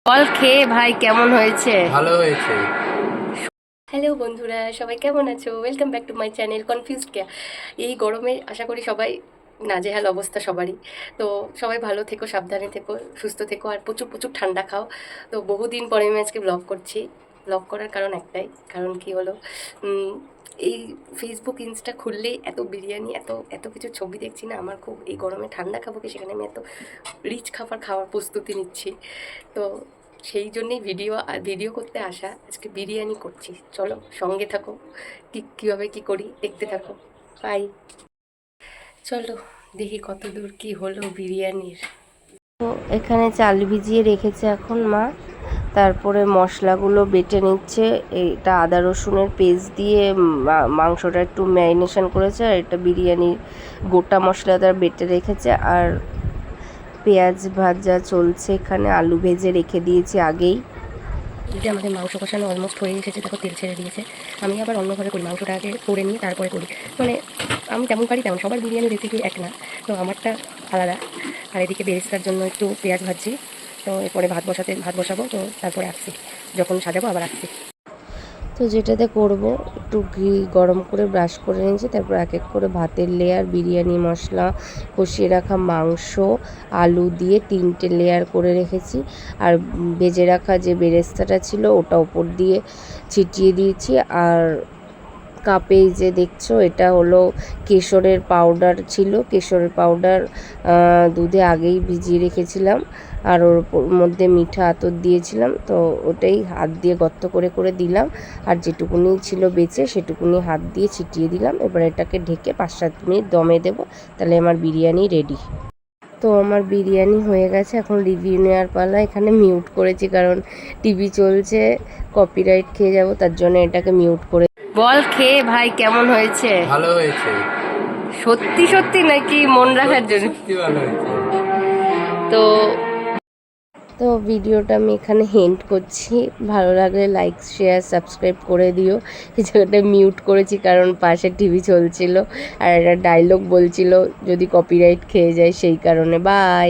ফল খেয়ে ভাই কেমন হয়েছে? ভালো হয়েছে। হ্যালো বন্ধুরা, সবাই কেমন আছো? Welcome back to my channel confused Keya. এই গরমে আশা করি সবাই নাজেহাল অবস্থা সবারই। তো সবাই ভালো থেকো, সাবধানে থেকো, সুস্থ থেকো, আর প্রচুর প্রচুর ঠান্ডা খাও। তো বহুদিন পরে আমি আজকে ব্লগ করছি। ব্লগ করার কারণ একটাই, কারণ কি হলো, এই ফেসবুক ইনস্টা খুললেই এত বিরিয়ানি, এত এত কিছু ছবি দেখছি না, আমার খুব এই গরমে ঠান্ডা খাবো কি, সেখানে আমি এত রিচ খাবার খাওয়ার প্রস্তুতি নিচ্ছি। তো সেই জন্যেই ভিডিও করতে আসা। আজকে বিরিয়ানি করছি, চলো সঙ্গে থাকো, কীভাবে কী করি দেখতে থাকো। বাই। চলো দেখি কত দূর কী হলো বিরিয়ানির। তো এখানে চাল ভিজিয়ে রেখেছে এখন মা, তারপরে মশলাগুলো বেটে নিচ্ছে। এটা আদা রসুনের পেস্ট দিয়ে মাংসটা একটু ম্যারিনেশন করেছে, আর এটা বিরিয়ানির গোটা মশলা তার বেটে রেখেছে। আর পেঁয়াজ ভাজা চলছে, এখানে আলু ভেজে রেখে দিয়েছি আগেই। যে আমাদের মাংস কষানো অলমোস্ট হয়ে এসেছে, দেখো তেল ছেড়ে দিয়েছে। আমি আবার অন্যভাবে করি, মাংসটা আগে করে নিয়ে তারপরে করি। মানে আমি যেমন পারি তেমন, সবার বিরিয়ানি রেসিপি এক না, তো আমারটা আলাদা। আর এদিকে বেরেস্তার জন্য একটু পেঁয়াজ ভাজছি। তো এরপরে ভাত বসাবো, তো তারপরে আসছি, যখন সাজাবো আবার আসছি। তো যেটাতে করব, একটু ঘি গরম করে ব্রাশ করে নিয়েছি, তারপর এক এক করে ভাতের লেয়ার, বিরিয়ানি মশলা, কষিয়ে রাখা মাংস, আলু দিয়ে 3টে লেয়ার করে রেখেছি। আর ভেজে রাখা যে বেরেস্তাটা ছিল ওটা ওপর দিয়ে ছিটিয়ে দিয়েছি। আর কাপে যে দেখছো, এটা হলো কেশরের পাউডার ছিল, কেশরের পাউডার দুধে আগেই ভিজিয়ে রেখেছিলাম। আর ওর মধ্যে মিঠা আতর দিয়েছিলাম, তো ওটাই হাত দিয়ে গর্ত করে করে দিলাম। আর যেটুকুনি ছিল বেঁচে সেটুকুনি হাত দিয়ে ছিটিয়ে দিলাম। এবার এটাকে ঢেকে 5-7 মিনিট দমে দেবো, তাহলে আমার বিরিয়ানি রেডি। তো আমার বিরিয়ানি হয়ে গেছে, এখন রিভিউ নেওয়ার পালা। এখানে মিউট করেছি কারণ টিভি চলছে, কপিরাইট খেয়ে যাব, তার জন্য এটাকে মিউট করে। বল খেয়ে ভাই কেমন হয়েছে? ভালো হয়েছে। সত্যি সত্যি নাকি মন রাখার জন্য? সত্যি ভালো হয়েছে। তো তো ভিডিওটা আমি এখানে হেন্ড করছি। ভালো লাগলে লাইক শেয়ার সাবস্ক্রাইব করে দিও। এই জায়গাটায় মিউট করেছি কারণ পাশে টিভি চলছিল আর একটা ডায়লগ বলছিল, যদি কপিরাইট খেয়ে যায় সেই কারণে। বাই।